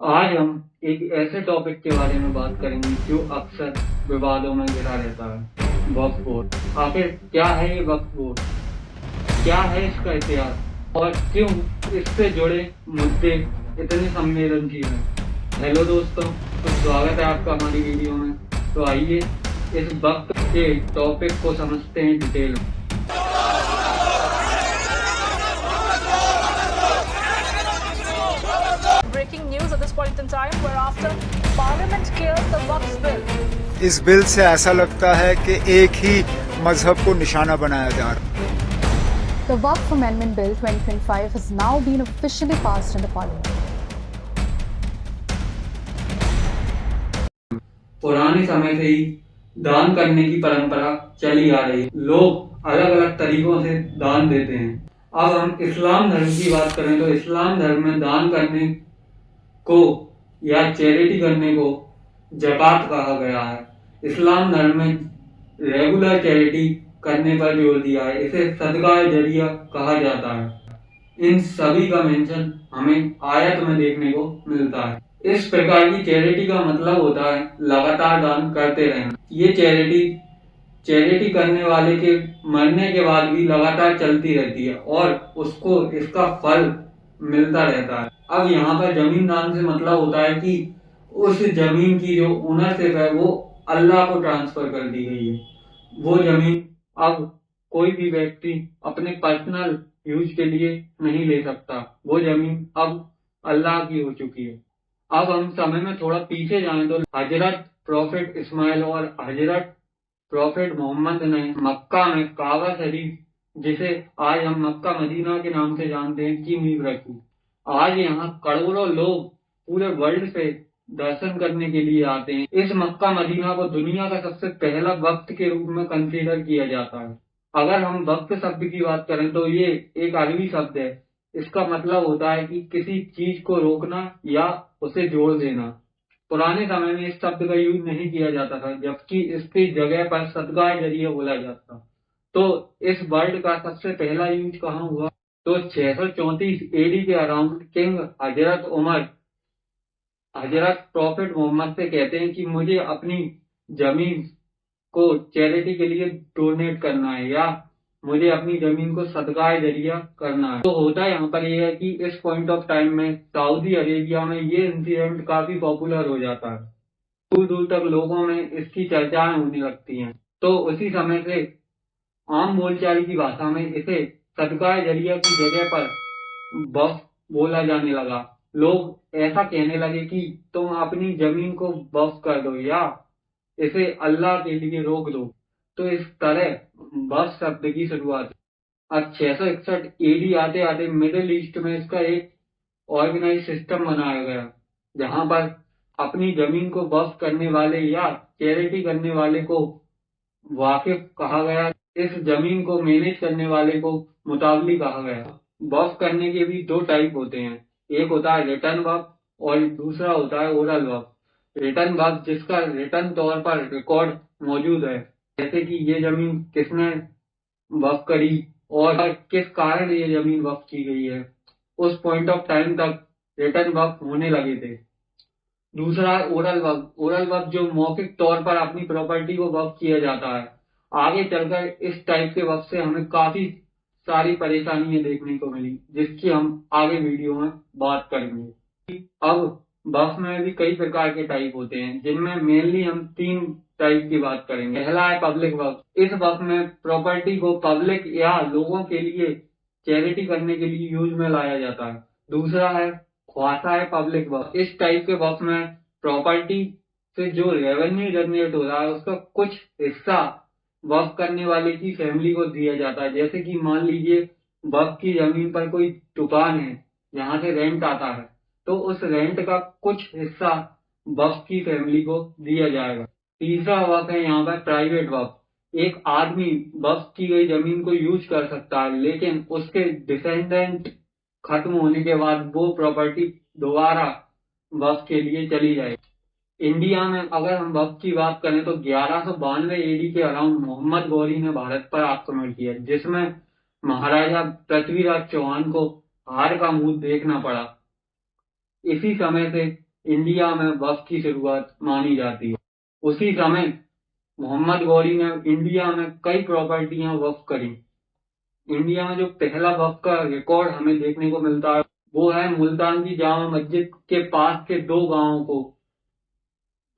आज हम एक ऐसे टॉपिक के बारे में बात करेंगे जो अक्सर विवादों में घिरा रहता है, वक्फ बोर्ड। आखिर क्या है ये वक्फ बोर्ड, क्या है इसका इतिहास और क्यों इससे जुड़े मुद्दे इतने संवेदनशील हैं। हेलो दोस्तों, तो स्वागत है आपका हमारी वीडियो में। तो आइए इस वक्त के टॉपिक को समझते हैं डिटेल में। Breaking news at this point in time, where after Parliament clears the Waqf bill. इस बिल से ऐसा लगता है कि एक ही मजहब को निशाना बनाया जा रहा है। The Waqf Amendment Bill 2025 has now been officially passed in the Parliament. पुराने समय से ही दान करने की परंपरा चली आ रही है। लोग अलग अलग तरीकों से दान देते हैं। अब हम इस्लाम धर्म की बात करें तो इस्लाम धर्म में दान करने को या चैरिटी करने को ज़कात कहा गया है। इस्लाम धर्म में रेगुलर चैरिटी करने पर जोर दिया है, इसे सदका जरिया कहा जाता है। इन सभी का मेंशन हमें आयत में देखने को मिलता है। इस प्रकार की चैरिटी का मतलब होता है लगातार दान करते रहना। ये चैरिटी करने वाले के मरने के बाद भी लगातार चलती रहती है और उसको इसका फल मिलता रहता है। अब यहाँ पर जमीन दान से मतलब होता है कि उस जमीन की जो ओनरशिप है वो अल्लाह को ट्रांसफर कर दी गई है। वो जमीन अब कोई भी व्यक्ति अपने पर्सनल यूज के लिए नहीं ले सकता। वो जमीन अब अल्लाह की हो चुकी है। अब हम समय में थोड़ा पीछे जाएं तो हजरत प्रॉफिट इस्माइल और हजरत प्रॉफिट मोहम्मद ने मक्का में काबा शरीफ, जिसे आज हम मक्का मदीना के नाम से जानते हैं, की नींव रखी। आज यहाँ करोड़ों लोग पूरे वर्ल्ड से दर्शन करने के लिए आते हैं। इस मक्का मदीना को दुनिया का सबसे पहला वक्त के रूप में कंसीडर किया जाता है। अगर हम वक्त शब्द की बात करें तो ये एक अरबी शब्द है। इसका मतलब होता है कि किसी चीज को रोकना या उसे जोड़ देना। पुराने समय में इस शब्द का यूज नहीं किया जाता था, जबकि इसकी जगह पर सदका जरिया बोला जाता। तो इस वर्ड का सबसे पहला यूज कहाँ हुआ? तो 634 एडी के अराउंड किंग हजरत उमर हजरत प्रॉफिट मोहम्मद से कहते हैं कि मुझे अपनी जमीन को चैरिटी के लिए डोनेट करना है या मुझे अपनी जमीन को सदका जरिया करना है। तो होता यहाँ पर यह है कि इस पॉइंट ऑफ टाइम में सऊदी अरेबिया में ये इंसिडेंट काफी पॉपुलर हो जाता है। दूर दूर तक लोगों में इसकी चर्चाएं होने लगती हैं। तो उसी समय से आम बोलचाल की भाषा में इसे सदका जरिया की जगह पर वक्फ बोला जाने लगा। लोग ऐसा कहने लगे कि तुम अपनी जमीन को वक्फ कर दो या इसे अल्लाह के लिए रोक दो। तो इस तरह वक्फ शब्द की शुरुआत। अब 661 एडी आते आते मिडिल ईस्ट में इसका एक ऑर्गेनाइज सिस्टम बनाया गया, जहां पर अपनी जमीन को वक्फ करने वाले या चैरिटी करने वाले को वाकिफ कहा गया। इस जमीन को मैनेज करने वाले को मुतावली कहा गया। वक्फ करने के भी दो टाइप होते हैं, एक होता है रिटर्न वक्फ और दूसरा होता है ओरल वक्फ। रिटर्न वक्फ जिसका रिटर्न तौर पर रिकॉर्ड मौजूद है, जैसे कि ये जमीन किसने वक्फ करी और किस कारण ये जमीन वक्फ की गई है, उस पॉइंट ऑफ टाइम तक रिटर्न वक्फ होने लगे थे। दूसरा ओरल वक्फ। ओरल वक्फ जो मौखिक तौर पर अपनी प्रॉपर्टी को वक्फ किया जाता है। आगे चलकर इस टाइप के वक्फ से हमें काफी सारी परेशानियां देखने को मिली, जिसकी हम आगे वीडियो में बात करेंगे। अब वक्फ में भी कई प्रकार के टाइप होते हैं, जिनमें मेनली हम 3 टाइप की बात करेंगे। पहला है पब्लिक वक्फ। इस वक्फ में प्रॉपर्टी को पब्लिक या लोगों के लिए चैरिटी करने के लिए यूज में लाया जाता है। दूसरा है ख्वासा है पब्लिक वक्फ। इस टाइप के वक्फ में प्रॉपर्टी से जो रेवेन्यू जनरेट हो रहा है उसका कुछ हिस्सा वक्फ करने वाले की फैमिली को दिया जाता है। जैसे कि मान लीजिए वक्फ की जमीन पर कोई दुकान है जहां से रेंट आता है, तो उस रेंट का कुछ हिस्सा वक्फ की फैमिली को दिया जाएगा। तीसरा वक्फ है यहाँ पर प्राइवेट वक्फ। एक आदमी वक्फ की गई जमीन को यूज कर सकता है, लेकिन उसके डिसेंडेंट खत्म होने के बाद वो प्रॉपर्टी दोबारा वक्फ के लिए चली जाएगी। इंडिया में अगर हम वक्त की बात करें तो 1192 एडी के अराउंड मोहम्मद गौरी ने भारत पर आक्रमण किया, जिसमें महाराजा पृथ्वीराज चौहान को हार का मुंह देखना पड़ा। इसी समय से इंडिया में वक्फ की शुरुआत मानी जाती है। उसी समय मोहम्मद गौरी ने इंडिया में कई प्रॉपर्टियां वक्फ करी। इंडिया में जो पहला वक्फ का रिकॉर्ड हमें देखने को मिलता है वो है मुल्तान की जामा मस्जिद के पास के 2 गांवों को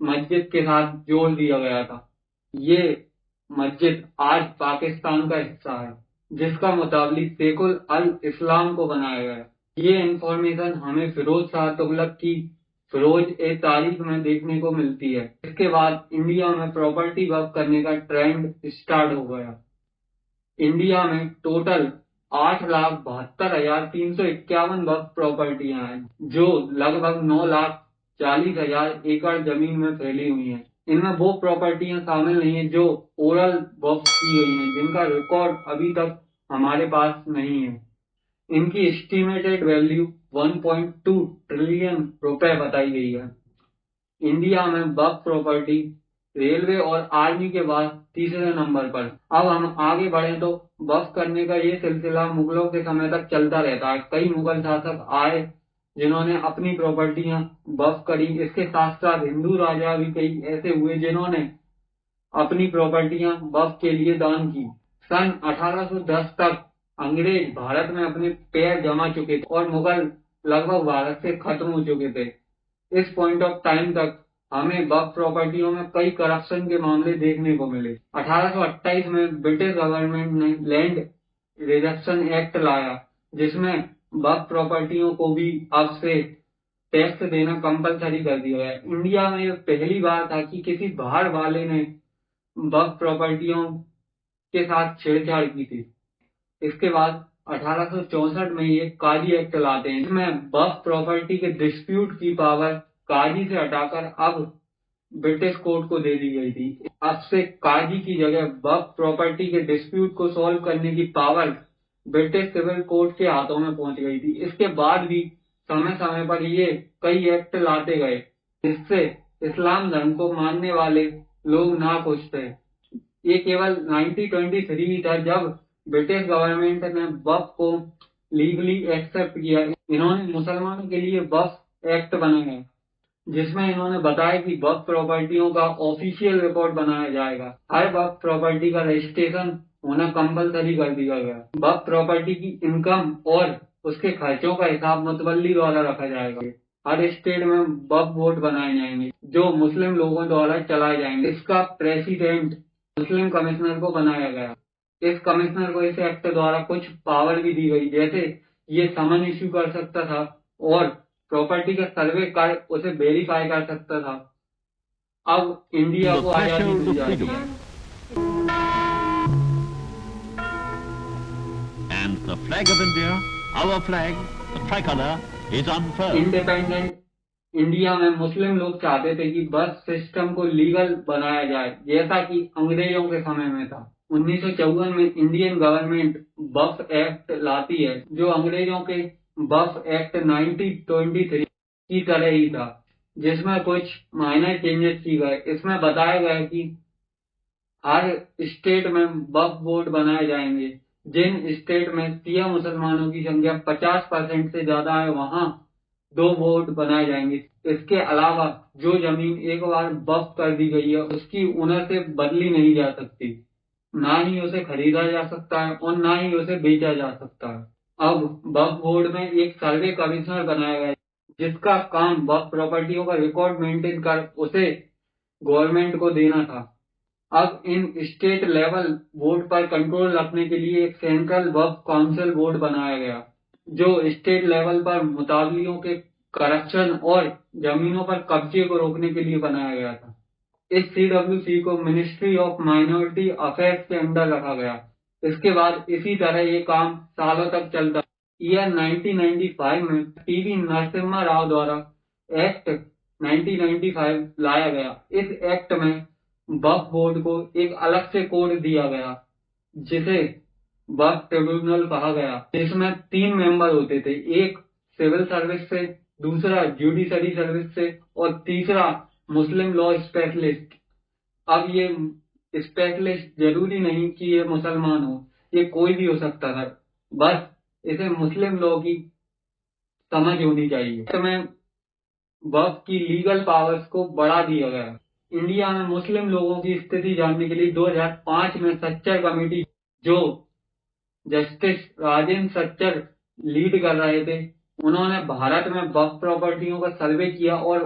मस्जिद के साथ जोड़ दिया गया था। ये मस्जिद आज पाकिस्तान का हिस्सा है, जिसका मुताबिक शेखुल अल इस्लाम को बनाया गया। ये इंफॉर्मेशन हमें फिरोज शाह तुगलक की फिरोज ए तारीख में देखने को मिलती है। इसके बाद इंडिया में प्रॉपर्टी वक्फ करने का ट्रेंड स्टार्ट हो गया। इंडिया में टोटल 8,72,351 वक्फ प्रॉपर्टियां हैं, जो लगभग 9,40,000 एकड़ जमीन में फैली हुई हैं। इनमें वो प्रॉपर्टियां शामिल नहीं है जो ओरल वक्फ की गई हैं, जिनका रिकॉर्ड अभी तक हमारे पास नहीं है। इनकी एस्टिमेटेड वैल्यू 1.2 ट्रिलियन रुपए बताई गई है। इंडिया में वक्फ प्रॉपर्टी रेलवे और आर्मी के बाद तीसरे नंबर पर। अब हम आगे बढ़े तो वक्फ करने का ये सिलसिला मुगलों के समय तक चलता रहता है। कई मुगल शासक आए जिन्होंने अपनी प्रॉपर्टियां वक्फ करी। इसके साथ साथ हिंदू राजा भी कई ऐसे हुए जिन्होंने अपनी प्रॉपर्टियां वक्फ के लिए दान की। सन 1810 तक अंग्रेज भारत में अपने पैर जमा चुके थे और मुगल लगभग भारत से खत्म हो चुके थे। इस पॉइंट ऑफ टाइम तक हमें वक्फ प्रॉपर्टियों में कई करप्शन के मामले देखने को मिले। 1828 में ब्रिटिश गवर्नमेंट ने लैंड रिडक्शन एक्ट लाया, जिसमें वक्फ प्रॉपर्टियों को भी अब से टैक्स देना कंपलसरी कर दिया गया। इंडिया में यह पहली बार था कि किसी बाहर वाले ने वक्फ प्रॉपर्टियों के साथ छेड़छाड़ की थी। इसके बाद 1864 में ये काजी एक्ट लाते हैं, जिसमें वक्फ प्रॉपर्टी के डिस्प्यूट की पावर काजी से हटाकर अब ब्रिटिश कोर्ट को दे दी गई थी। अब से काजी की जगह वक्फ प्रॉपर्टी के डिस्प्यूट को सॉल्व करने की पावर ब्रिटिश सिविल कोर्ट के हाथों में पहुंच गई थी। इसके बाद भी समय समय पर ये कई एक्ट लाते गए, जिससे इस्लाम धर्म को मानने वाले लोग नाखुश थे। ये केवल 1923 ही था जब ब्रिटिश गवर्नमेंट ने वक्फ को लीगली एक्सेप्ट किया। इन्होंने मुसलमानों के लिए वक्फ एक्ट बनाया, जिसमें इन्होंने बताया कि वक्फ प्रॉपर्टियों का ऑफिशियल रिकॉर्ड बनाया जाएगा। हर वक्फ प्रॉपर्टी का रजिस्ट्रेशन होना कंपलसरी कर दिया गया। वक्फ प्रॉपर्टी की इनकम और उसके खर्चों का हिसाब मुतवल्ली द्वारा रखा जाएगा। हर स्टेट में वक्फ बोर्ड बनाए जाएंगे जो मुस्लिम लोगों द्वारा चलाए जाएंगे। इसका प्रेसिडेंट मुस्लिम कमिश्नर को बनाया गया। इस कमिश्नर को इस एक्ट द्वारा कुछ पावर भी दी गई, जैसे ये समन इश्यू कर सकता था और प्रॉपर्टी का सर्वे कर उसे वेरीफाई कर सकता था। अब इंडिया को आजादी मिल जाती है। And the flag of India, our flag, the tricolor, is unfurled. Independent India में मुस्लिम लोग चाहते थे कि बस सिस्टम को लीगल बनाया जाए, जैसा कि अंग्रेजों के समय में था। 1954 में इंडियन गवर्नमेंट वक्फ एक्ट लाती है, जो अंग्रेजों के वक्फ एक्ट 1923 की तरह ही था, जिसमें कुछ माइनर चेंजेस की गए। इसमें बताया गया कि हर स्टेट में वक्फ बोर्ड बनाए जाएंगे। जिन स्टेट में शिया मुसलमानों की संख्या 50% से ज्यादा है, वहां 2 बोर्ड बनाए जाएंगे। इसके अलावा जो जमीन एक बार वक्फ कर दी गई है उसकी ओनरशिप बदली नहीं जा सकती, ना ही उसे खरीदा जा सकता है और ना ही उसे बेचा जा सकता है। अब वक्फ बोर्ड में एक सर्वे कमिश्नर बनाया गया है, जिसका काम वक्फ प्रॉपर्टियों का रिकॉर्ड मेंटेन कर उसे गवर्नमेंट को देना था। अब इन स्टेट लेवल बोर्ड पर कंट्रोल रखने के लिए एक सेंट्रल वक्फ काउंसिल बोर्ड बनाया गया, जो स्टेट लेवल पर मुताबियों के करप्शन और जमीनों पर कब्जे को रोकने के लिए बनाया गया था। इस CWC को मिनिस्ट्री ऑफ माइनॉरिटी अफेयर्स के अंदर रखा गया। इसके बाद इसी तरह ये काम सालों तक चलता। ईयर 1995 में TV नरसिम्हा राव द्वारा एक्ट 1995 लाया गया। इस एक्ट में वक्फ बोर्ड को एक अलग से कोड दिया गया, जिसे वक्फ ट्रिब्यूनल कहा गया, जिसमें 3 मेंबर होते थे, एक सिविल सर्विस से, दूसरा जुडिशरी सर्विस से और तीसरा मुस्लिम लॉ स्पेशलिस्ट। अब ये स्पेशलिस्ट जरूरी नहीं कि ये मुसलमान हो, ये कोई भी हो सकता था, बस इसे मुस्लिम लॉ की समझ होनी चाहिए। इसमें वक्फ की लीगल पावर्स को बढ़ा दिया गया। इंडिया में मुस्लिम लोगों की स्थिति जानने के लिए 2005 में सच्चर कमेटी, जो जस्टिस राजेंद्र सच्चर लीड कर रहे थे, उन्होंने भारत में वक्फ प्रॉपर्टियों का सर्वे किया और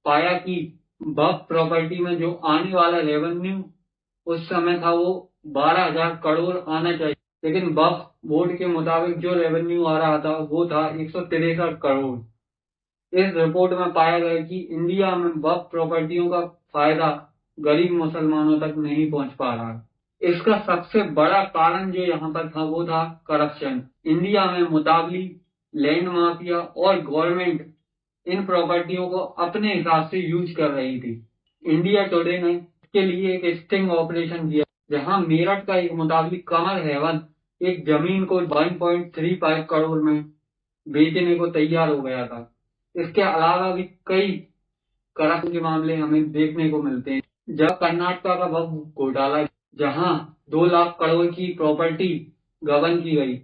पाया कि वक्फ प्रॉपर्टी में जो आने वाला रेवेन्यू उस समय था वो 12,000 करोड़ आना चाहिए, लेकिन वक्फ बोर्ड के मुताबिक जो रेवेन्यू आ रहा था वो था 163 करोड़। इस रिपोर्ट में पाया गया कि इंडिया में वक्फ प्रॉपर्टियों का फायदा गरीब मुसलमानों तक नहीं पहुंच पा रहा है। इसका सबसे बड़ा कारण जो यहाँ पर था वो था करप्शन। इंडिया में मुताबिली, लैंड माफिया और गवर्नमेंट इन प्रॉपर्टियों को अपने हिसाब से यूज कर रही थी। इंडिया टुडे ने इसके लिए एक स्टिंग ऑपरेशन किया, जहां मेरठ का एक मुताबिक कमर हेवन एक जमीन को 1.35 करोड़ में बेचने को तैयार हो गया था। इसके अलावा भी कई करप्शन के मामले हमें देखने को मिलते हैं। जब कर्नाटका का वक्फ घोटाला, जहां 2 लाख करोड़ की प्रॉपर्टी गबन की गई,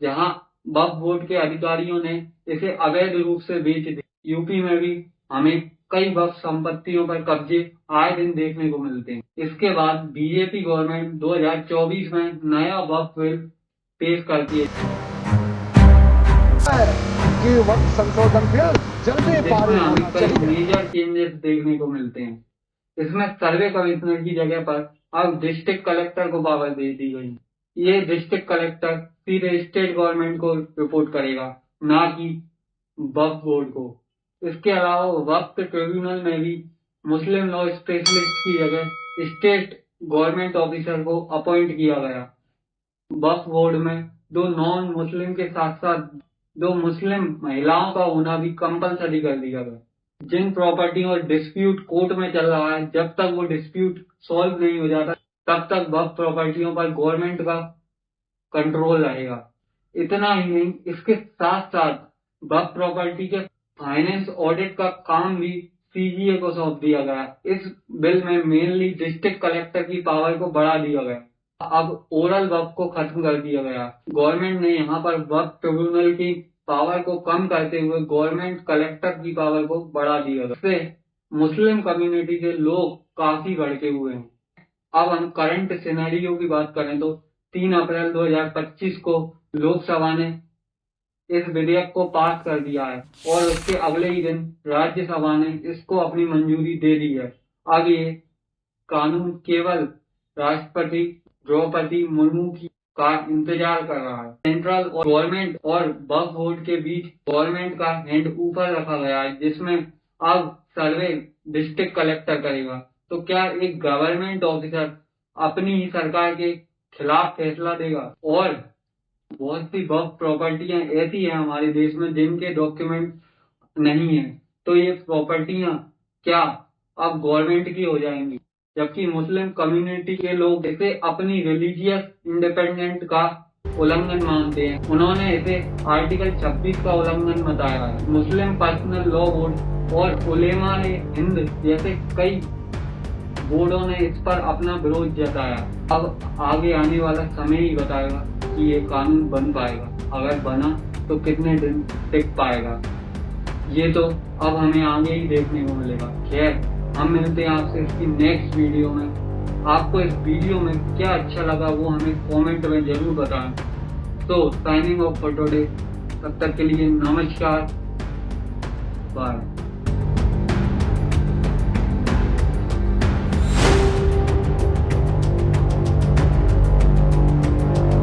जहां वक्फ बोर्ड के अधिकारियों ने इसे अवैध रूप से बेच दी। यूपी में भी हमें कई वक्फ संपत्तियों पर कब्जे आए दिन देखने को मिलते हैं। इसके बाद बीजेपी गवर्नमेंट 2024 में नया वक्फ बिल पेश करती है, कि वक्त संशोधन बिल जल्दी जिसमें हमें कई मेजर चेंजेस देखने को मिलते हैं। इसमें सर्वे कमिश्नर की जगह पर अब डिस्ट्रिक्ट कलेक्टर को पावर दे दी गई। ये डिस्ट्रिक्ट कलेक्टर सीधे स्टेट गवर्नमेंट को रिपोर्ट करेगा, ना कि वक्फ बोर्ड को। इसके अलावा वक्फ ट्रिब्यूनल में भी मुस्लिम लॉ स्पेशलिस्ट की जगह स्टेट गवर्नमेंट ऑफिसर को अपॉइंट किया गया। वक्फ बोर्ड में 2 नॉन मुस्लिम के साथ साथ 2 मुस्लिम महिलाओं का होना भी कंपलसरी कर दिया गया। जिन प्रॉपर्टियों और डिस्प्यूट कोर्ट में चल रहा है, जब तक वो डिस्प्यूट सॉल्व नहीं हो जाता तब तक वक्फ प्रॉपर्टियों पर गवर्नमेंट का कंट्रोल रहेगा। इतना ही नहीं, इसके साथ साथ वक्फ प्रॉपर्टी के फाइनेंस ऑडिट का काम भी सीजीए को सौंप दिया गया। इस बिल में मेनली डिस्ट्रिक्ट कलेक्टर की पावर को बढ़ा दिया गया। अब ओरल वक्फ को खत्म कर दिया गया। गवर्नमेंट ने यहाँ पर वक्फ ट्रिब्यूनल की पावर को कम करते हुए गवर्नमेंट कलेक्टर की पावर को बढ़ा दिया गया। इससे मुस्लिम कम्युनिटी के लोग काफी भड़के हुए हैं। अब हम करंट सिनेरियो की बात करें तो 3 अप्रैल 2025 को लोकसभा ने इस विधेयक को पास कर दिया है और उसके अगले ही दिन राज्यसभा ने इसको अपनी मंजूरी दे दी है। अब ये कानून केवल राष्ट्रपति द्रौपदी मुर्मू की का इंतजार कर रहा है। सेंट्रल और गवर्नमेंट और वक्फ बोर्ड के बीच गवर्नमेंट का हैंड ऊपर रखा गया है, जिसमें अब सर्वे डिस्ट्रिक्ट कलेक्टर करेगा। तो क्या एक गवर्नमेंट ऑफिसर अपनी ही सरकार के खिलाफ फैसला देगा? और बहुत सी वक्फ प्रॉपर्टियां ऐसी हैं हमारे देश में जिनके डॉक्यूमेंट नहीं है, तो ये प्रॉपर्टियां क्या अब गवर्नमेंट की हो जाएंगी? जबकि मुस्लिम कम्युनिटी के लोग इसे अपनी रिलीजियस इंडिपेंडेंट का उल्लंघन मानते हैं। उन्होंने इसे आर्टिकल 26 का उल्लंघन बताया है। मुस्लिम पर्सनल लॉ बोर्ड और उलेमा ने हिंद जैसे कई बोर्डों ने इस पर अपना विरोध जताया। अब आगे आने वाला समय ही बताएगा कि ये कानून बन पाएगा। अगर बना तो कितने दिन टिक पाएगा, ये तो अब हमें आगे ही देखने को मिलेगा। खैर, हम मिलते हैं आपसे इसकी नेक्स्ट वीडियो में। आपको इस वीडियो में क्या अच्छा लगा वो हमें कमेंट में जरूर बताएं। तो साइनिंग ऑफ फॉर टुडे, तब तक के लिए नमस्कार, बाय।